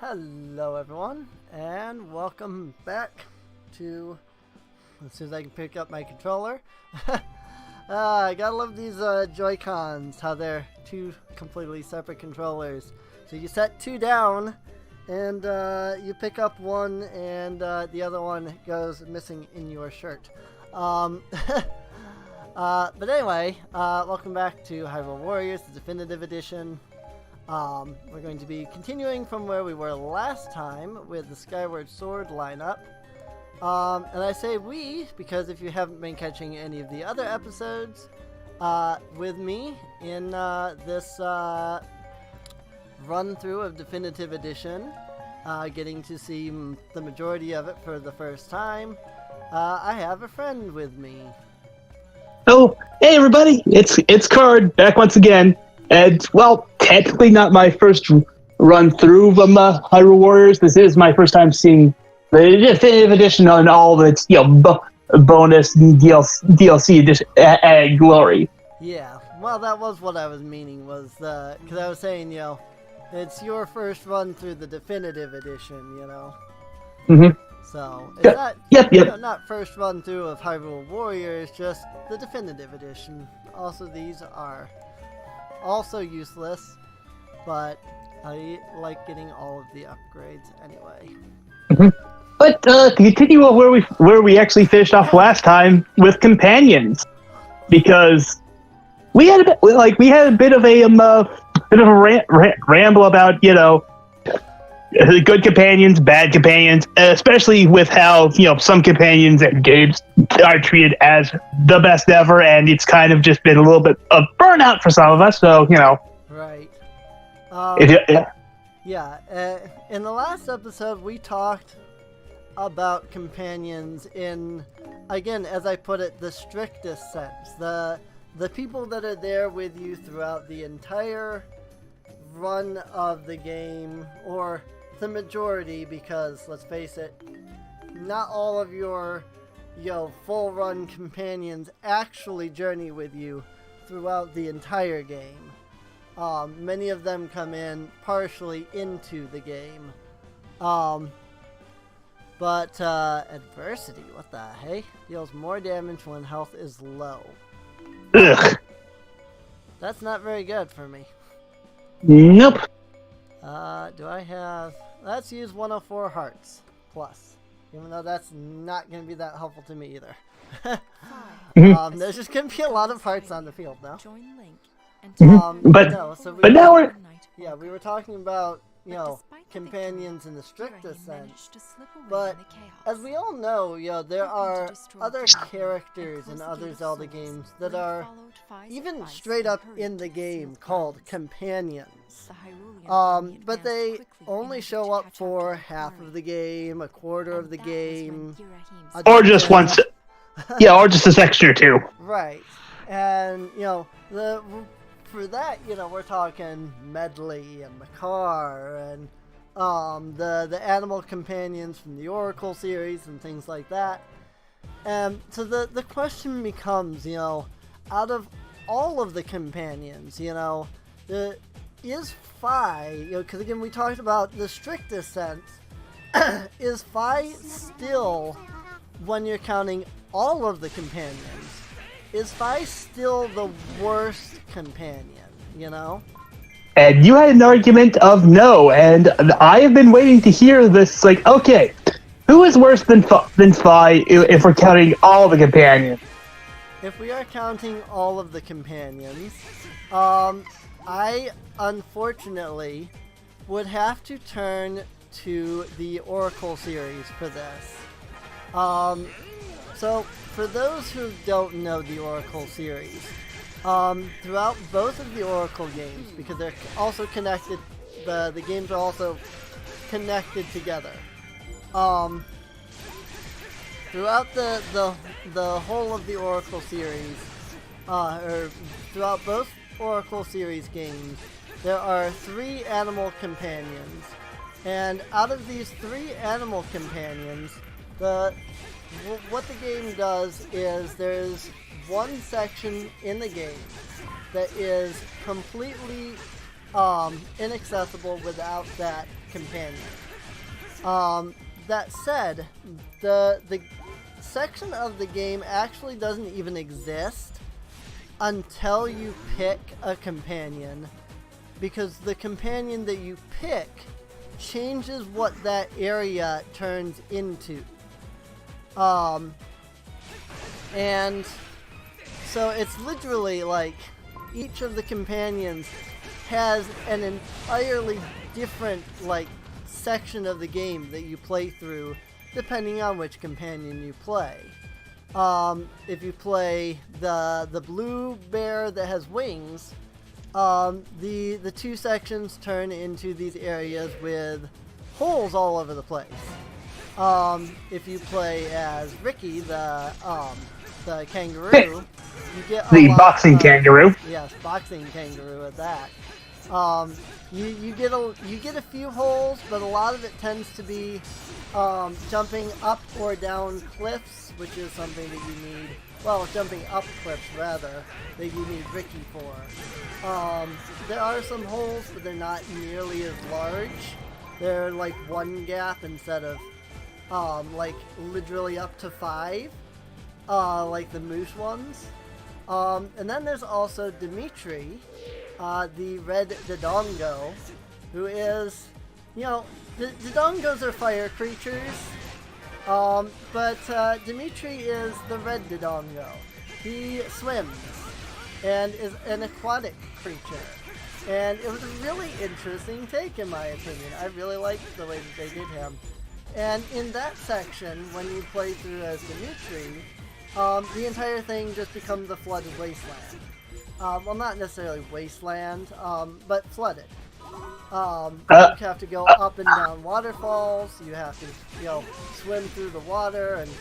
Hello everyone, and welcome back to, as soon as I can pick up my controller. I gotta love these Joy-Cons, how they're two completely separate controllers. So you set two down, and you pick up one, and the other one goes missing in your shirt. But anyway, welcome back to Hyrule Warriors, the Definitive Edition. We're going to be continuing from where we were last time with the Skyward Sword lineup. And I say we because if you haven't been catching any of the other episodes with me in this run through of Definitive Edition, getting to see the majority of it for the first time, I have a friend with me. Oh, hey everybody, it's Card back once again. And, well, technically not my first run through of Hyrule Warriors. This is my first time seeing the Definitive Edition on all of its, bonus DLC edition, glory. Yeah, well, that was what I was meaning, was because I was saying, it's your first run through the Definitive Edition, Mm-hmm. So, it's not, not first run through of Hyrule Warriors, just the Definitive Edition. Also, these are also useless, but I like getting all of the upgrades anyway. Mm-hmm. But to continue where we actually finished off last time with companions, because we had a bit of a ramble about good companions, bad companions, especially with how some companions and games are treated as the best ever, and it's kind of just been a little bit of burnout for some of us. So Right. In the last episode, we talked about companions in, again, as I put it, the strictest sense. The people that are there with you throughout the entire run of the game, or the majority, because let's face it, not all of your full run companions actually journey with you throughout the entire game. Many of them come in partially into the game. But adversity, what the hey? Deals more damage when health is low. Ugh. That's not very good for me. Nope. Do I have... Let's use 104 hearts plus. Even though that's not going to be that helpful to me either. There's just going to be a lot of hearts on the field now. But now we're... Yeah, we were talking about, companions in the strictest sense. But as we all know, there are other characters in other Zelda games that are even straight up in the game called companions. But they only show up for half of the game, a quarter of the game, or just once. Yeah, or just a section or two. Right. And, for that, we're talking Medley and Makar and the animal companions from the Oracle series and things like that. So the question becomes, out of all of the companions, is Fi, because again we talked about the strictest sense, is Fi still, when you're counting all of the companions, is Fi still the worst companion, And you had an argument of no, and I have been waiting to hear this, okay, who is worse than Fi if we're counting all the companions? If we are counting all of the companions, I, unfortunately, would have to turn to the Oracle series for this. So, for those who don't know the Oracle series, throughout both of the Oracle games, because they're also connected, the games are also connected together. Throughout the whole of the Oracle series, or throughout both Oracle series games, there are 3 animal companions, and out of these 3 animal companions, what the game does is there's one section in the game that is completely inaccessible without that companion. That said, the section of the game actually doesn't even exist until you pick a companion, because the companion that you pick changes what that area turns into. And so it's literally like each of the companions has an entirely different like section of the game that you play through depending on which companion you play. If you play the blue bear that has wings, the two sections turn into these areas with holes all over the place. If you play as Ricky, the kangaroo, you get the boxing kangaroo. Yes, boxing kangaroo at that. You get a few holes, but a lot of it tends to be jumping up or down cliffs, which is something that you need. Well, jumping up cliffs rather, that you need Ricky for. There are some holes, but they're not nearly as large. They're like one gap instead of like literally up to 5, like the moose ones. And then there's also Dimitri, the red Dodongo, who is, you know, the Dodongos are fire creatures, but Dimitri is the red Dodongo. He swims and is an aquatic creature. And it was a really interesting take, in my opinion. I really liked the way that they did him. And in that section, when you play through as Dimitri, the entire thing just becomes a flooded wasteland. Well, not necessarily wasteland, but flooded. You have to go up and down waterfalls, you have to, you know, swim through the water, and,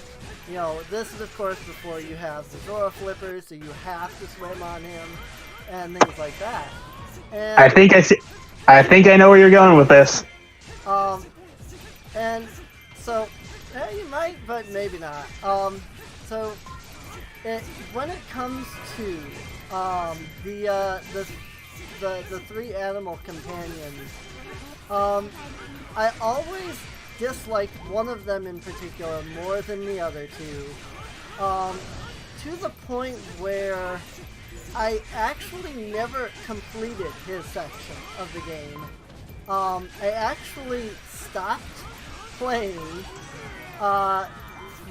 you know, this is, of course, before you have the Zora flippers, so you have to swim on him, and things like that. And, I think I know where you're going with this. And so, you might, but maybe not. So, when it comes to the 3 animal companions, I always disliked one of them in particular more than the other 2, to the point where I actually never completed his section of the game. I actually stopped playing,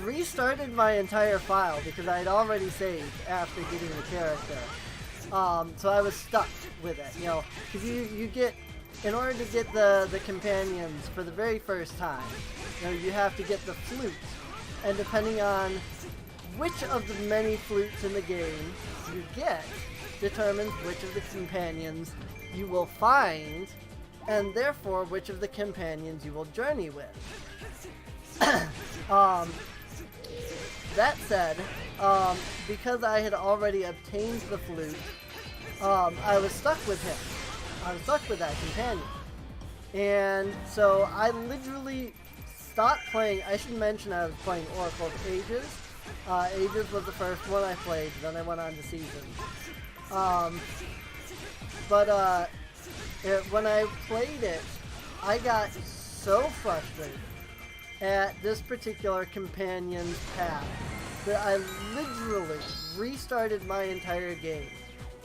restarted my entire file because I had already saved after getting the character. So I was stuck with it, you know, because you get, in order to get the companions for the very first time, you know, you have to get the flute, and depending on which of the many flutes in the game you get determines which of the companions you will find, and therefore which of the companions you will journey with. That said, because I had already obtained the flute, I was stuck with him. I was stuck with that companion. And so I literally stopped playing. I should mention I was playing Oracle of Ages. Ages was the first one I played, then I went on to Seasons. When I played it, I got so frustrated at this particular companion's path that I literally restarted my entire game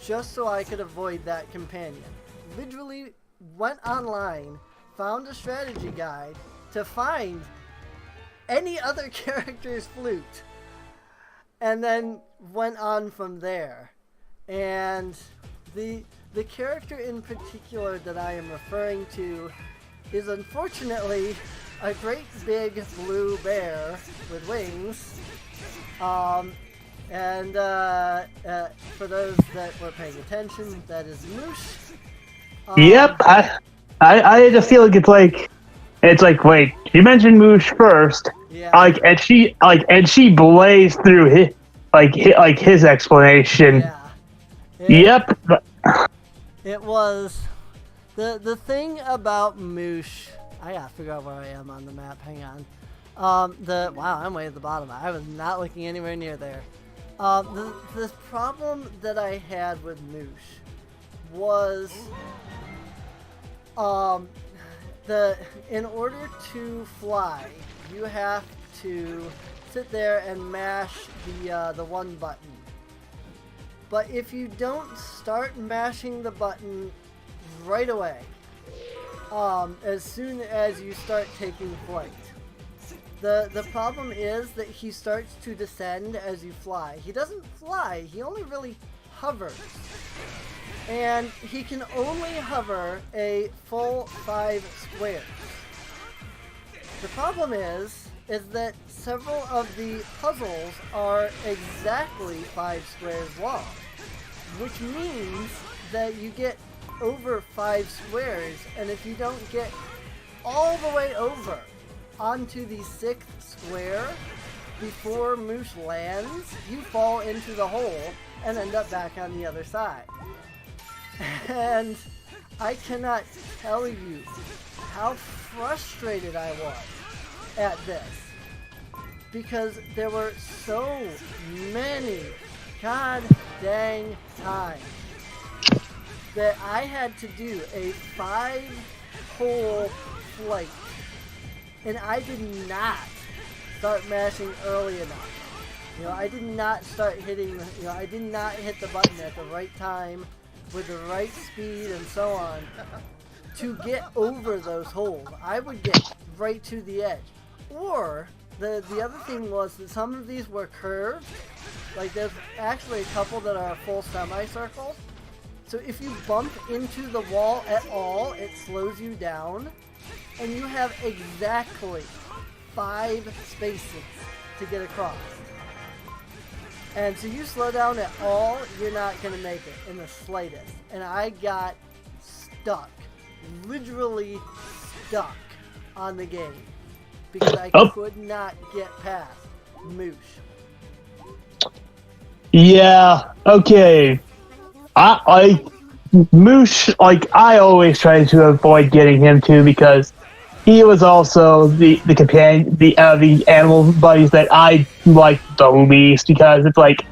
just so I could avoid that companion. Literally went online, found a strategy guide to find any other character's flute, and then went on from there. And the character in particular that I am referring to is unfortunately a great big blue bear with wings. For those that were paying attention, that is Moosh. Yep, I had to feel like it's like wait, you mentioned Moosh first, yeah. and she blazed through his explanation. Yeah. Yep. It was the thing about Moosh. I gotta figure out where I am on the map. Hang on. Wow, I'm way at the bottom. I was not looking anywhere near there. The problem that I had with Moosh was Um, in order to fly, you have to sit there and mash the one button. But if you don't start mashing the button right away, as soon as you start taking flight, the problem is that he starts to descend as you fly. He doesn't fly, he only really hovers. And he can only hover a full 5 squares. The problem is that several of the puzzles are exactly 5 squares long, which means that you get over 5 squares, and if you don't get all the way over onto the 6th square before Moosh lands, you fall into the hole and end up back on the other side. And I cannot tell you how frustrated I was at this, because there were so many god dang times that I had to do a 5-hole flight, and I did not start mashing early enough. You know, I did not start hitting, I did not hit the button at the right time with the right speed and so on to get over those holes. I would get right to the edge. Or the other thing was that some of these were curved. Like there's actually a couple that are full semicircles. So if you bump into the wall at all, it slows you down, and you have exactly 5 spaces to get across. And so you slow down at all, you're not going to make it in the slightest. And I got stuck, literally stuck on the game, because I could not get past Moosh. Yeah, okay. I Moosh, like, I always try to avoid getting him too, because he was also the companion, the animal buddies that I like the least, because it's like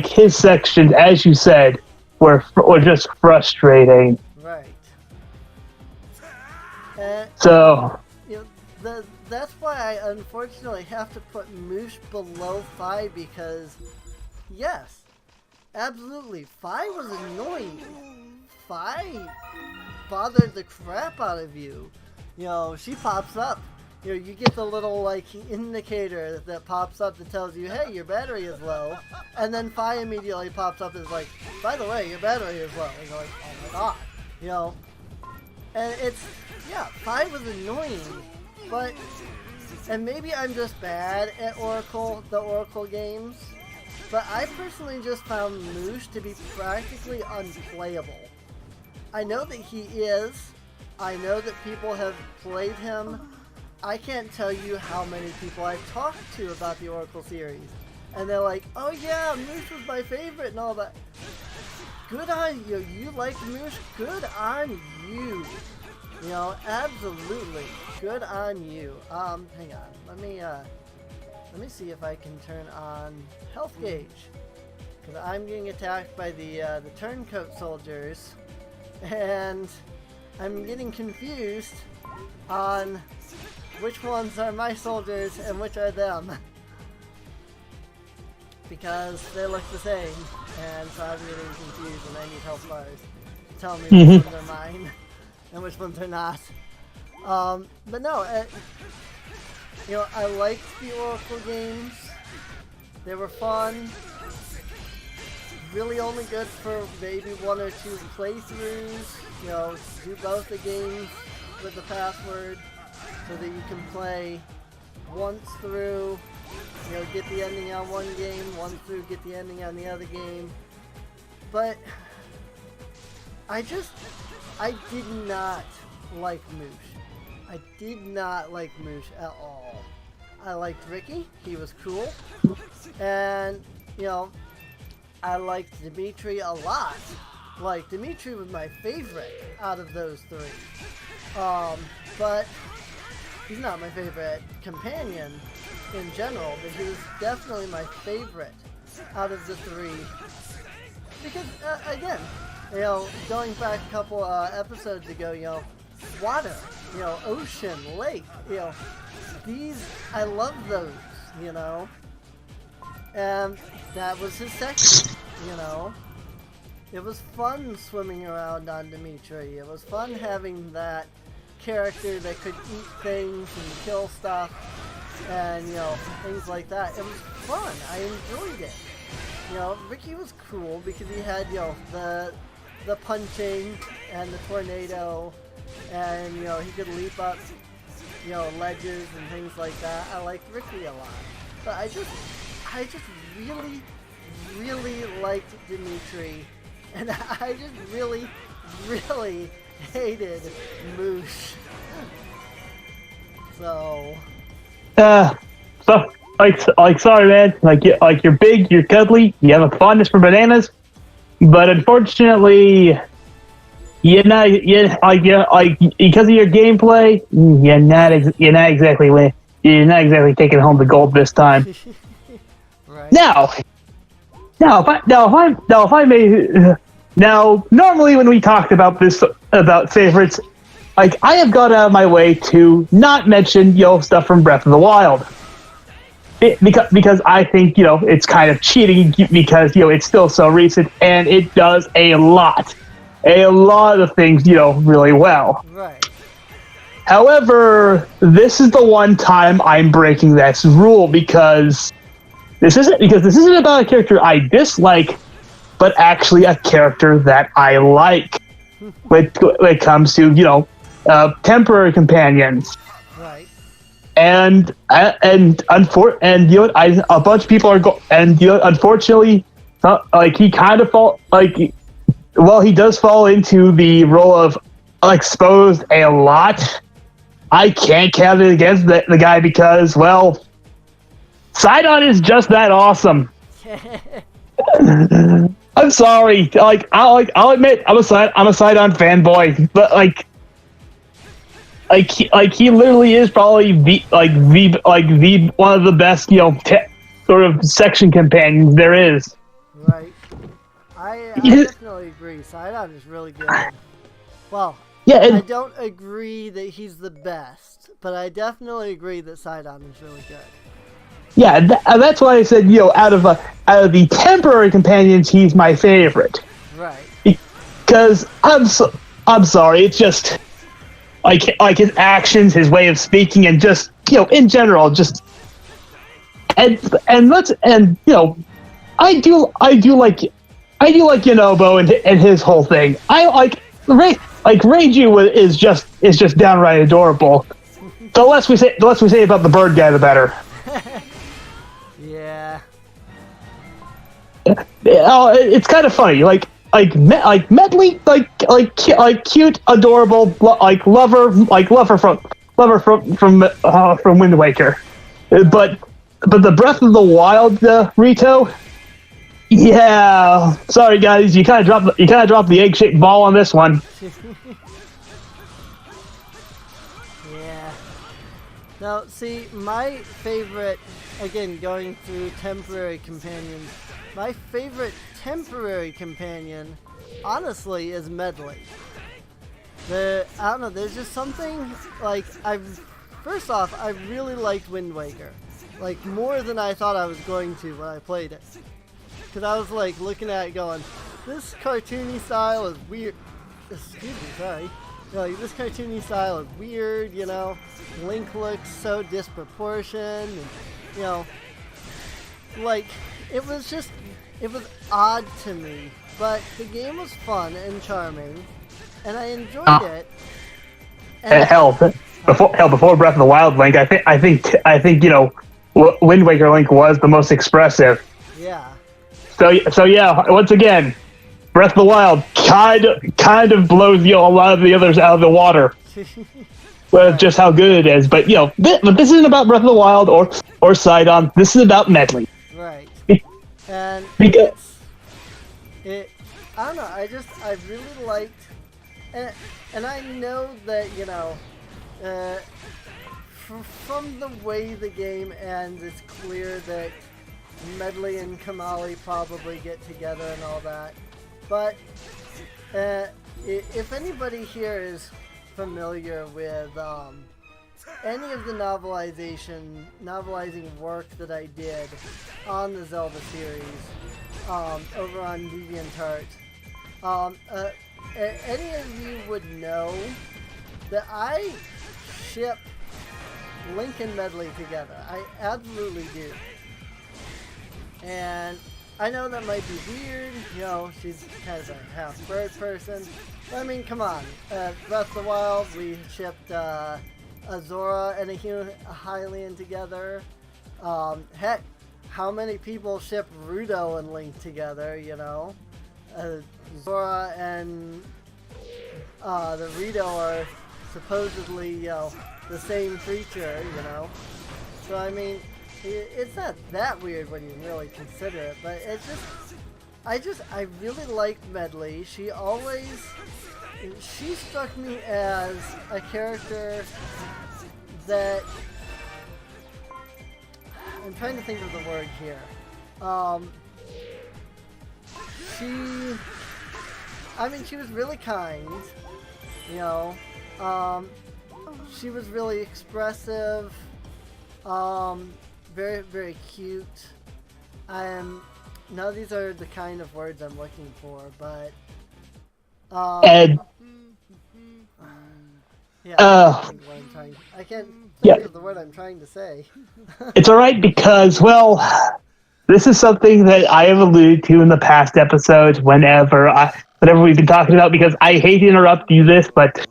his sections, as you said, were just frustrating. Right. And, so you know, that's why I unfortunately have to put Moosh below 5, because yes, absolutely, 5 was annoying. 5 bothered the crap out of you. You know, she pops up. You know, you get the little, like, indicator that pops up that tells you, hey, your battery is low. And then Fi immediately pops up as like, by the way, your battery is low. And you're like, oh my god. You know? And it's, yeah, Fi was annoying. But, and maybe I'm just bad at the Oracle games. But I personally just found Moosh to be practically unplayable. I know that he is. I know that people have played him. I can't tell you how many people I've talked to about the Oracle series. And they're like, oh yeah, Moosh was my favorite and all that. Good on you. You like Moosh? Good on you. You know, absolutely. Good on you. Hang on. Let me see if I can turn on health gauge. Because I'm getting attacked by the turncoat soldiers. And I'm getting confused on which ones are my soldiers and which are them. Because they look the same. And so I'm getting confused and I need health bars to tell me which ones are mine and which ones are not. But no, you know, I liked the Oracle games. They were fun. Really only good for maybe 1 or 2 playthroughs. You know, do both the games with the password so that you can play once through, you know, get the ending on one game, once through, get the ending on the other game. But I did not like Moosh. I did not like Moosh at all. I liked Ricky, he was cool, and, you know, I liked Dimitri a lot. Like, Dimitri was my favorite out of those 3. But he's not my favorite companion in general, but he was definitely my favorite out of the 3. Because, again, going back a couple episodes ago, water, ocean, lake, these, I love those, and that was his section, It was fun swimming around on Dimitri. It was fun having that character that could eat things and kill stuff and, things like that. It was fun. I enjoyed it. Ricky was cool because he had, the punching and the tornado and, he could leap up, ledges and things like that. I liked Ricky a lot. But I just really, really liked Dimitri. And I just really, really hated Moosh. So, sorry, man. You're big, you're cuddly, you have a fondness for bananas, but unfortunately, because of your gameplay, you're not exactly taking home the gold this time. Right. Now, normally when we talked about favorites, I have gone out of my way to not mention, stuff from Breath of the Wild. Because I think, it's kind of cheating because, it's still so recent and it does a lot of things, really well. Right. However, this is the one time I'm breaking this rule because this isn't about a character I dislike, but actually a character that I like when it comes to, temporary companions. Right. And a bunch of people are unfortunately, he kind of he does fall into the role of exposed a lot. I can't count it against the guy because, well, Sidon is just that awesome. I'm sorry. I'll admit I'm a Sidon fanboy, but he literally is probably the one of the best sort of section companions there is. Right. I definitely agree. Sidon is really good. Well, yeah, I don't agree that he's the best, but I definitely agree that Sidon is really good. Yeah, that's why I said, out of the temporary companions, he's my favorite. Right. Because I'm sorry, it's just like his actions, his way of speaking, and just in general, just I do like Yonobo and his whole thing. I like Reiju is just downright adorable. The less we say about the bird guy, the better. Yeah. It's kind of funny, like Medley, cute, adorable, lover from Wind Waker, but the Breath of the Wild Rito. Yeah, sorry guys, you kind of dropped the egg-shaped ball on this one. Yeah. Now, see, my favorite, again, going through temporary companions, my favorite temporary companion, honestly, is Medley. I don't know, there's just something, first off, I really liked Wind Waker. More than I thought I was going to when I played it. Because I was, looking at it going, this cartoony style is weird. Excuse me, sorry. This cartoony style is weird, Link looks so disproportioned, and, it was odd to me, but the game was fun and charming, and I enjoyed it. And before Breath of the Wild Link, I think Wind Waker Link was the most expressive. Yeah. So yeah, once again, Breath of the Wild kind of blows a lot of the others out of the water. Well, just how good it is, but this isn't about Breath of the Wild or Sidon. This is about Medley. Right. And I don't know. I really liked, and I know that from the way the game ends, it's clear that Medley and Kamali probably get together and all that. But If anybody here is familiar with any of the novelizing work that I did on the Zelda series over on DeviantArt, any of you would know that I ship Link and Medley together. I absolutely do. And I know that might be weird, she's kind of a half-bird person. But I mean, come on. Breath of the Wild, we shipped Azora and a Hylian together. Heck, how many people ship Rudo and Link together, Zora and the Rito are supposedly, the same creature, So, I mean, it's not that weird when you really consider it, but it's just, I really liked Medley. She struck me as a character that, I'm trying to think of the word here. She was really kind, she was really expressive, very, very cute. None of these are the kind of words I'm looking for, but Ed. Yeah, I can't think of the word I'm trying to say. It's alright because, well, this is something that I have alluded to in the past episodes whenever we've been talking about, because I hate to interrupt you this, but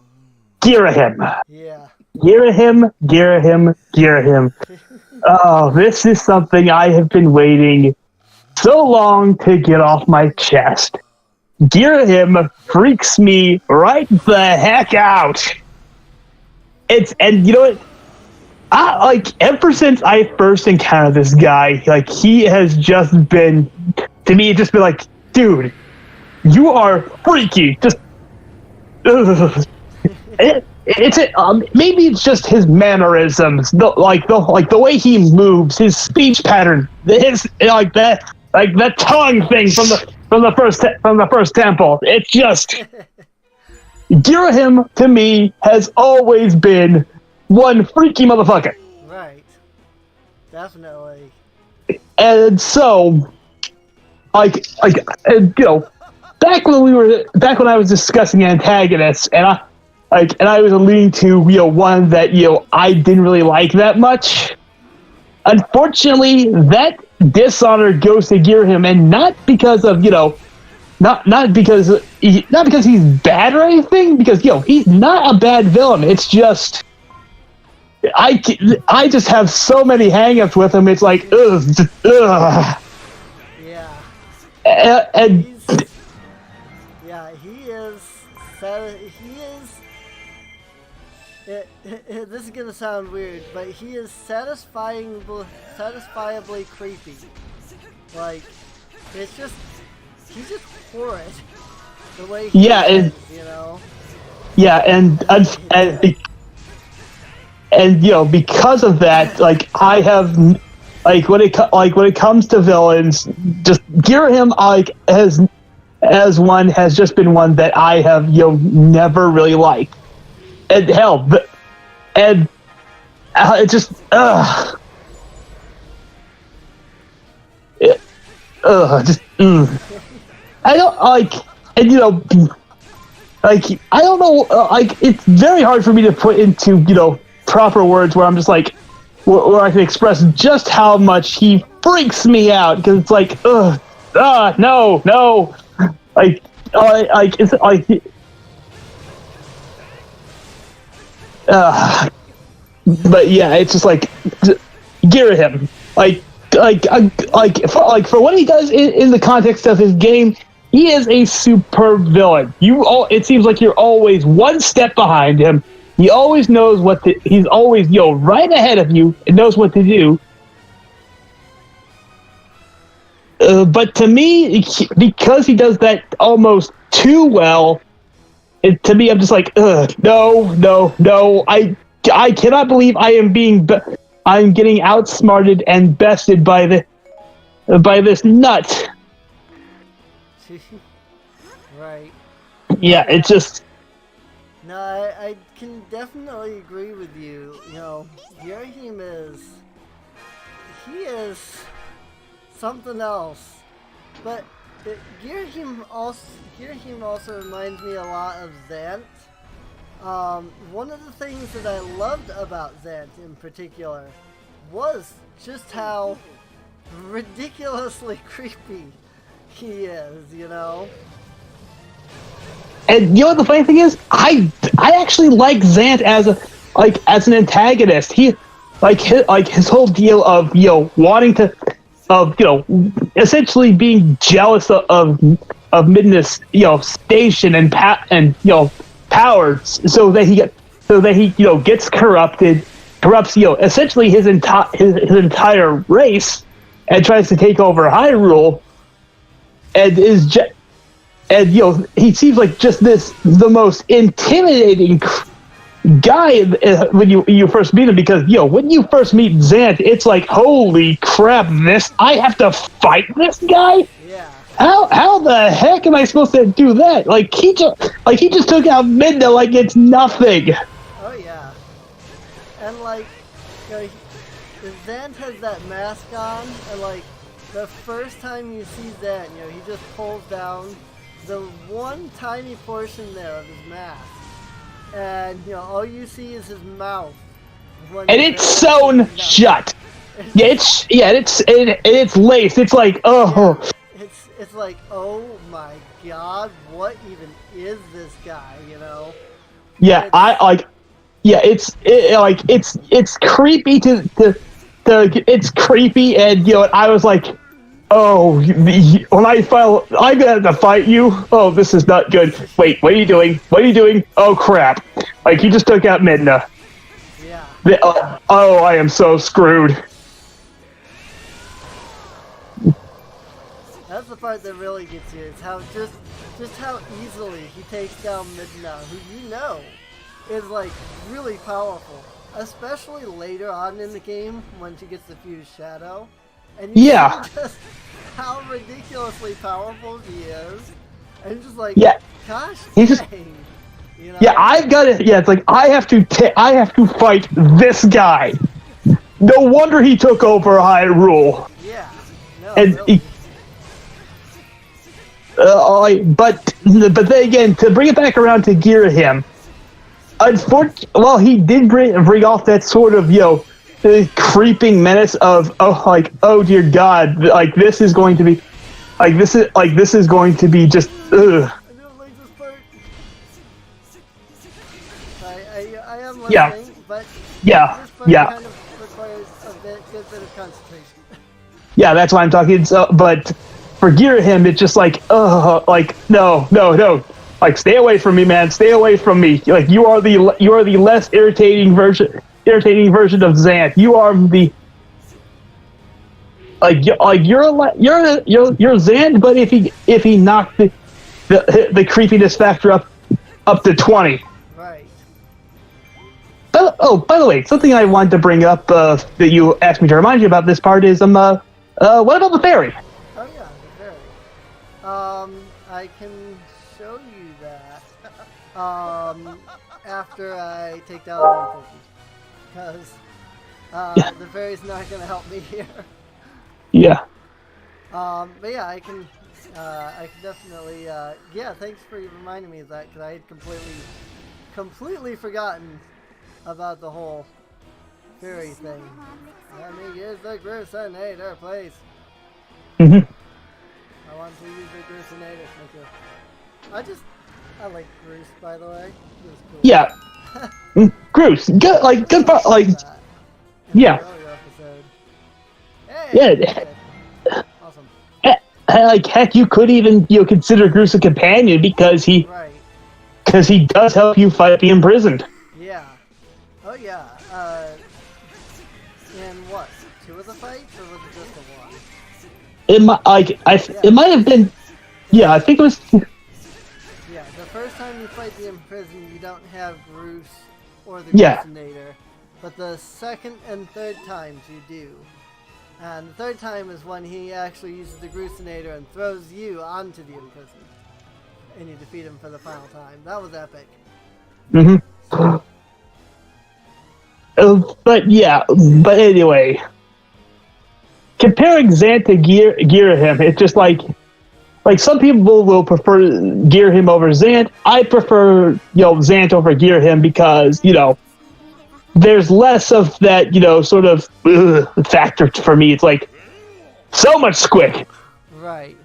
Girahim. Yeah. Girahim. Oh, this is something I have been waiting so long to get off my chest. Girahim freaks me right the heck out. And you know what? Ever since I first encountered this guy, he has just been, to me, just been like, dude, you are freaky. Just, maybe it's just his mannerisms, the way he moves, his speech pattern, that tongue thing from the first temple. It's just, Girahim to me has always been one freaky motherfucker. Right. Definitely. And so, back when I was discussing antagonists, and I was alluding to, one that, I didn't really like that much. Unfortunately, that dishonor goes to Girahim, and not because of, not because he's bad or anything, because, he's not a bad villain. It's just, I just have so many hang-ups with him. It's like, ugh. Yeah. And this is gonna sound weird, but he is satisfiably creepy. He's just horrid. The way he is, Yeah, and because of that, I have, when it comes to villains, just Girahim, has just been one that I have, never really liked. And hell, it just, I don't I don't know, it's very hard for me to put into, proper words where I'm just where I can express just how much he freaks me out, because it's no, it's but yeah, it's just Girahim, for what he does in the context of his game, he is a superb villain. It seems like you're always one step behind him. He always knows he's always, right ahead of you and knows what to do. But to me, because he does that almost too well, to me, I'm just no. I cannot believe I'm getting outsmarted and bested by this nut. Right. yeah, it's just. No, I can definitely agree with you. You know, Girahim he is something else. But Girahim also reminds me a lot of Zant. One of the things that I loved about Zant in particular was just how ridiculously creepy he is, you know? And you know what the funny thing is? I actually like Zant as an antagonist. He his whole deal of wanting to essentially being jealous of Midna's station and power so that he gets corrupts essentially his entire race and tries to take over Hyrule and he seems like just the most intimidating guy when you first meet him, because when you first meet Zant, it's like, holy crap, I have to fight this guy. Yeah. How the heck am I supposed to do that? Like he just took out Midna like it's nothing. Oh yeah. And like, Zant has that mask on, and like the first time you see Zant, he just pulls down the one tiny portion there of his mask, and all you see is his mouth, and it's sewn shut. It's laced. It's like, oh. Yeah, it's like, oh my god, what even is this guy? Yeah, it's creepy it's creepy, and I was like, oh, when I'm gonna have to fight you. Oh, this is not good. Wait, what are you doing? What are you doing? Oh crap! Like he just took out Midna. Yeah. Oh, I am so screwed. That's the part that really gets you. Is how just how easily he takes down Midna, who is like really powerful, especially later on in the game when she gets the fused shadow. And you see just how ridiculously powerful she is, and you're just like, gosh, dang. Yeah, I've got it. Yeah, it's like I have to fight this guy. No wonder he took over Hyrule. Yeah, no, and really. But then again, to bring it back around to Girahim, he did bring off that sort of the creeping menace of oh dear God, like this is going to be just ugh. I don't like this part. I am listening, but this part kind of requires a good bit of concentration. Yeah, that's why I'm talking. So, but for Girahim, it's just like no, like stay away from me, man, stay away from me. Like you are the less irritating version of Zant. You are the you're Zant, but if he knocked the creepiness factor up to 20. Right. But, by the way, something I wanted to bring up that you asked me to remind you about this part is what about the fairy? Oh yeah, the fairy. I can show you that after I take down the person. Because the fairy's not going to help me here. Yeah. But yeah, I can definitely, thanks for reminding me of that, because I had completely forgotten about the whole fairy thing. Let me use the Grucinator, please. Mm-hmm. I want to use the Grucinator. Thank you. I like Gruce, by the way. Cool. Yeah. Gruce, good part, yeah. Hey, yeah. Awesome. Heck, you could even consider Gruce a companion because he does help you fight the imprisoned. Yeah. Oh yeah. In what? 2 of the fights, or was it just the 1? It might have been. Yeah, I think it was. Yeah, the first time you fight the imprisoned, you don't have Gruce or the Grucinator, but the second and third times you do. And the third time is when he actually uses the Grucinator and throws you onto the imprisoned. and you defeat him for the final time. That was epic. Mm-hmm. But anyway, comparing Zant to Girahim, it's just like some people will prefer Girahim over Zant. I prefer Zant over Girahim because there's less of that sort of factor for me. It's like so much squick. Right.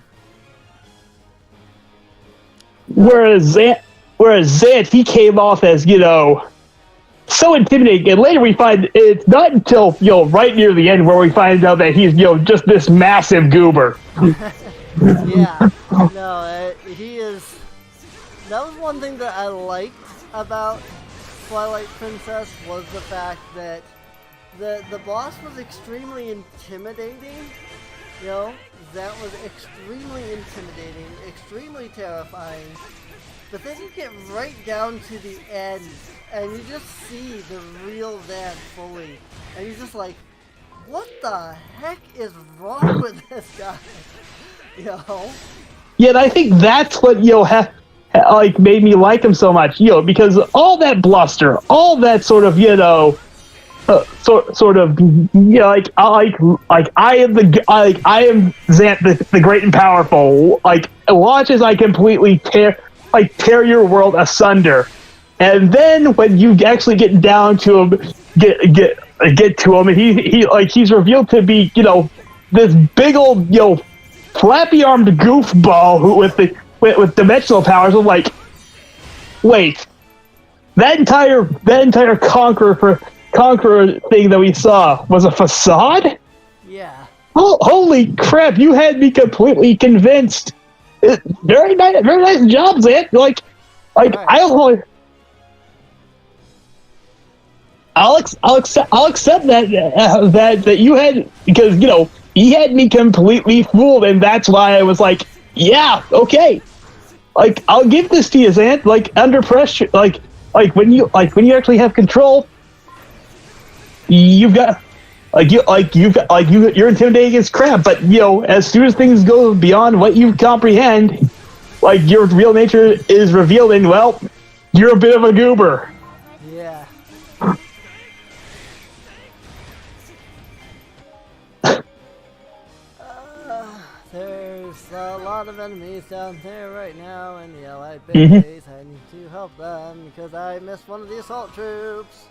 Whereas Zant, he came off as so intimidating, and later we find it's not until right near the end where we find out that he's just this massive goober. Yeah, no, he is. That was one thing that I liked about Twilight Princess was the fact that the boss was extremely intimidating. That was extremely intimidating, extremely terrifying. But then you get right down to the end, and you just see the real Zant fully, and you're just like, what the heck is wrong with this guy? Yeah, and I think that's what made me like him so much, because all that bluster, all that sort of I am Zant the great and powerful. Watch as I completely tear your world asunder, and then when you actually get down to him, get to him, and he's revealed to be this big old flappy armed goofball with dimensional powers. I'm like, wait, that entire conqueror thing that we saw was a facade? Yeah. Oh, holy crap! You had me completely convinced. Very nice job, Zant. Right. I'll accept that you had, because he had me completely fooled, and that's why I was like, yeah, okay. I'll give this to you, Zant. Under pressure, when you actually have control, you've got you're intimidating as crap. But as soon as things go beyond what you comprehend, your real nature is revealed, and well, you're a bit of a goober. Yeah. There's a lot of enemies down there right now in the Allied base. I need to help them because I missed one of the assault troops.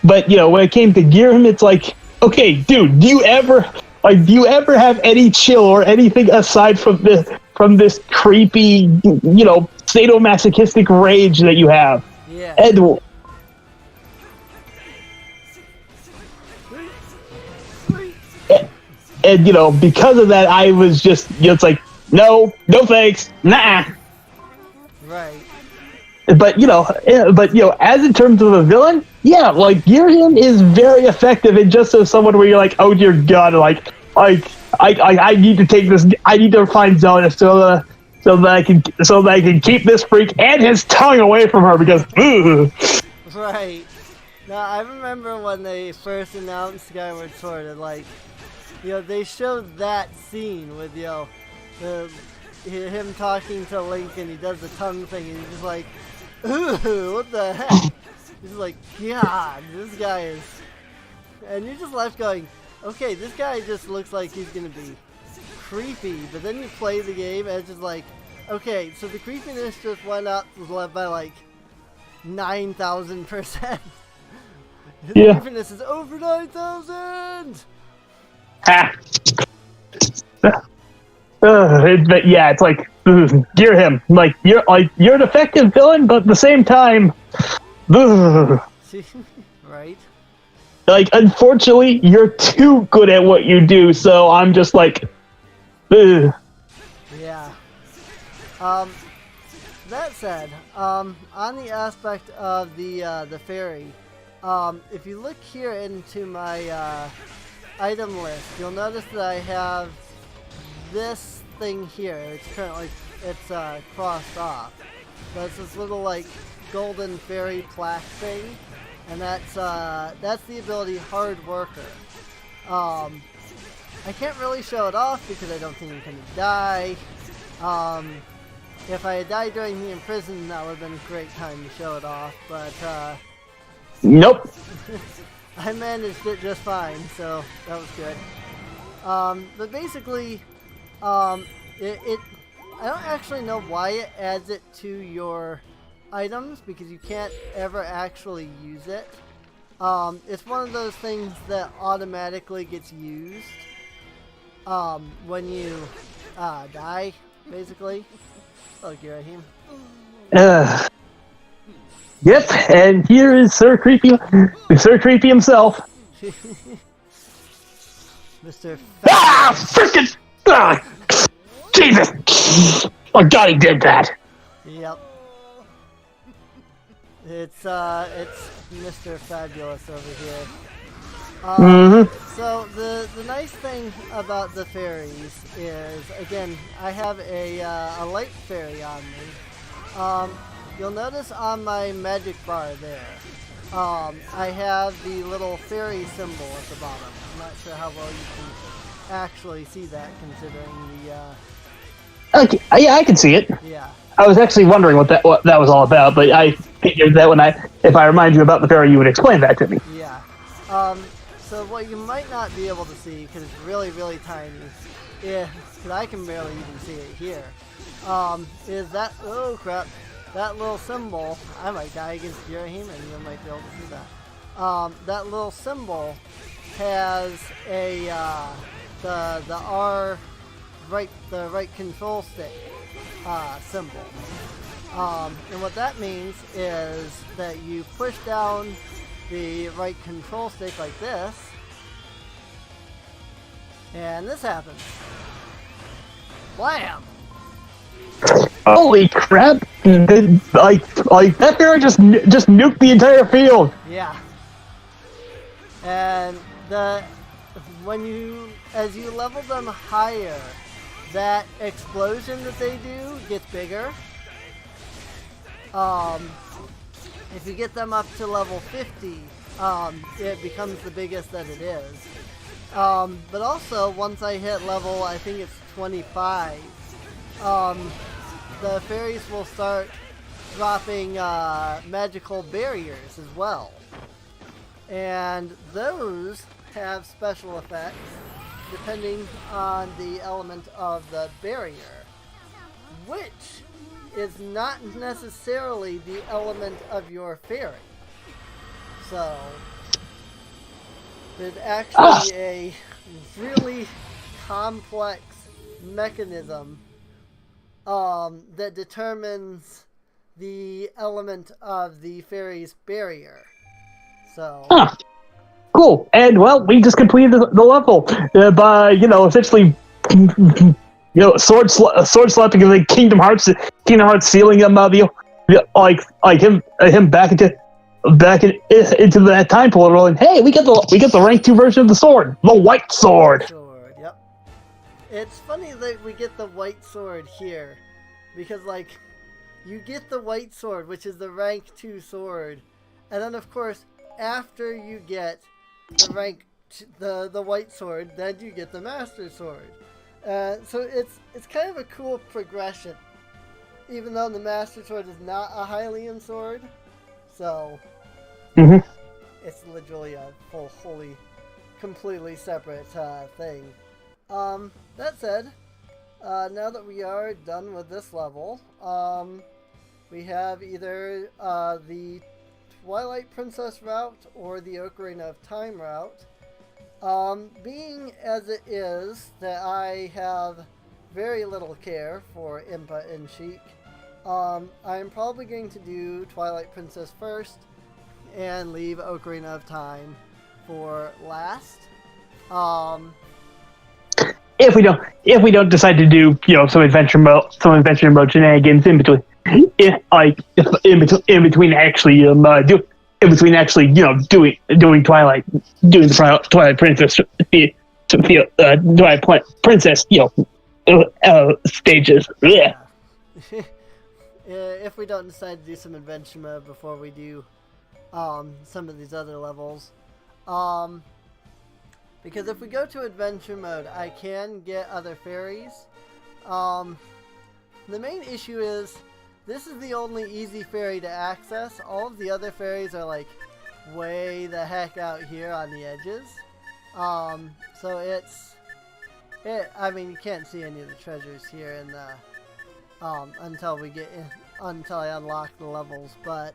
But when it came to Girahim, it's like, okay, dude, do you ever have any chill or anything aside from this creepy, sadomasochistic rage that you have? Yeah. And because of that, I was just, it's like, no thanks, nah. Right. But as in terms of a villain, yeah, Girahim is very effective in just as someone where you're like, oh dear God, I need to take this, I need to find Zelda so that I can keep this freak and his tongue away from her, because Right. Now I remember when they first announced Skyward Sword, and they showed that scene with him talking to Link, and he does the tongue thing, and he's just like, ooh, what the heck? He's like, God, this guy is... And you're just left going, okay, this guy just looks like he's gonna be creepy, but then you play the game, and it's just like, okay, so the creepiness just went up by 9,000%. His creepiness is over 9,000! But yeah, it's like, Girahim, you're an effective villain, but at the same time, right? Unfortunately, you're too good at what you do, so I'm just like, yeah. That said, on the aspect of the fairy, if you look here into my item list, you'll notice that I have this thing here. It's currently crossed off. So it's this little golden fairy plaque thing, and that's the ability Hard Worker. I can't really show it off because I don't think I'm gonna die. If I had died during the imprison, that would have been a great time to show it off, but Nope. I managed it just fine, so that was good. But basically, I don't actually know why it adds it to your items, because you can't ever actually use it. It's one of those things that automatically gets used when you die, basically. Oh, Girahim. Yep, and here is Sir Creepy himself. Mr. Ah, frickin'! Ah, Jesus! Oh God, he did that. Yep. It's Mr. Fabulous over here. So the nice thing about the fairies is, again, I have a light fairy on me. You'll notice on my magic bar there, I have the little fairy symbol at the bottom. I'm not sure how well you can actually see that, considering the. Okay, yeah, I can see it. Yeah. I was actually wondering what that was all about, but I figured that if I remind you about the fairy, you would explain that to me. Yeah. So what you might not be able to see, because it's really, really tiny, because I can barely even see it here, is that, oh crap, that little symbol. I might die against Girahim, and you might be able to see that. That little symbol has a, the R, the right control stick symbol. And what that means is that you push down the right control stick like this, and this happens. Blam! Holy crap! Like that fairy just nuked the entire field. Yeah. And as you level them higher, that explosion that they do gets bigger. If you get them up to level 50, it becomes the biggest that it is. But also, once I hit level, I think it's 25, the fairies will start dropping magical barriers as well. And those have special effects depending on the element of the barrier, which is not necessarily the element of your fairy. So, there's actually a really complex mechanism that determines the element of the fairy's barrier. So. Cool. And well, we just completed the level by essentially sword slapping the Kingdom Hearts sealing him him back into that time portal, and hey, we get the rank 2 version of the sword, the white sword. Yep. It's funny that we get the white sword here, because you get the white sword, which is the rank 2 sword, and then of course after you get the white sword, then you get the master sword. So it's kind of a cool progression, even though the master sword is not a Hylian sword. So it's literally a wholly, completely separate thing. That said, now that we are done with this level, we have either the Twilight Princess route or the Ocarina of Time route. Being as it is that I have very little care for Impa and Sheik, I'm probably going to do Twilight Princess first and leave Ocarina of Time for last. If we don't decide to do some adventure mode shenanigans in between, in between actually doing Twilight Princess Twilight Princess stages. Yeah. If we don't decide to do some adventure mode before we do some of these other levels, Because if we go to adventure mode, I can get other fairies. The main issue is this is the only easy fairy to access. All of the other fairies are like way the heck out here on the edges. So I mean, you can't see any of the treasures here in the until I unlock the levels, but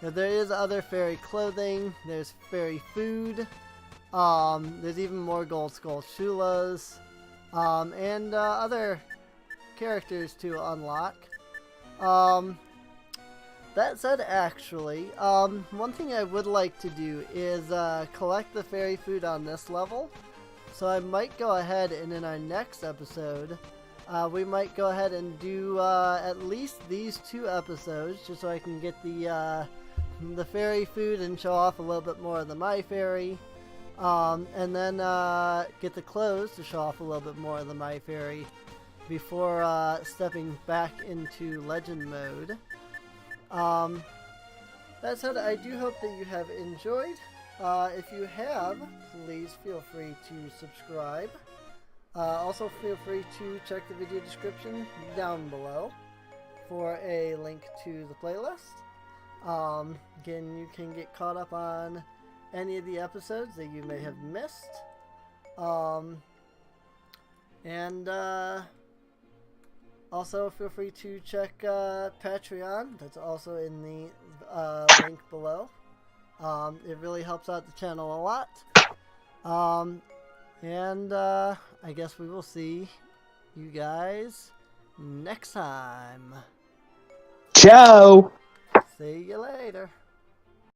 there is other fairy clothing, there's fairy food, there's even more Gold Skull Shulas, and other characters to unlock. That said, actually, one thing I would like to do is collect the fairy food on this level. So I might go ahead and in our next episode, we might go ahead and do at least these 2 episodes, just so I can get the fairy food and show off a little bit more of the My Fairy, and then get the clothes to show off a little bit more of the My Fairy before stepping back into Legend mode. That said, I do hope that you have enjoyed. If you have, please feel free to subscribe. Also feel free to check the video description down below for a link to the playlist. Again, you can get caught up on any of the episodes that you may have missed. Also feel free to check Patreon. That's also in the link below. It really helps out the channel a lot. I guess we will see you guys next time. Ciao! See you later.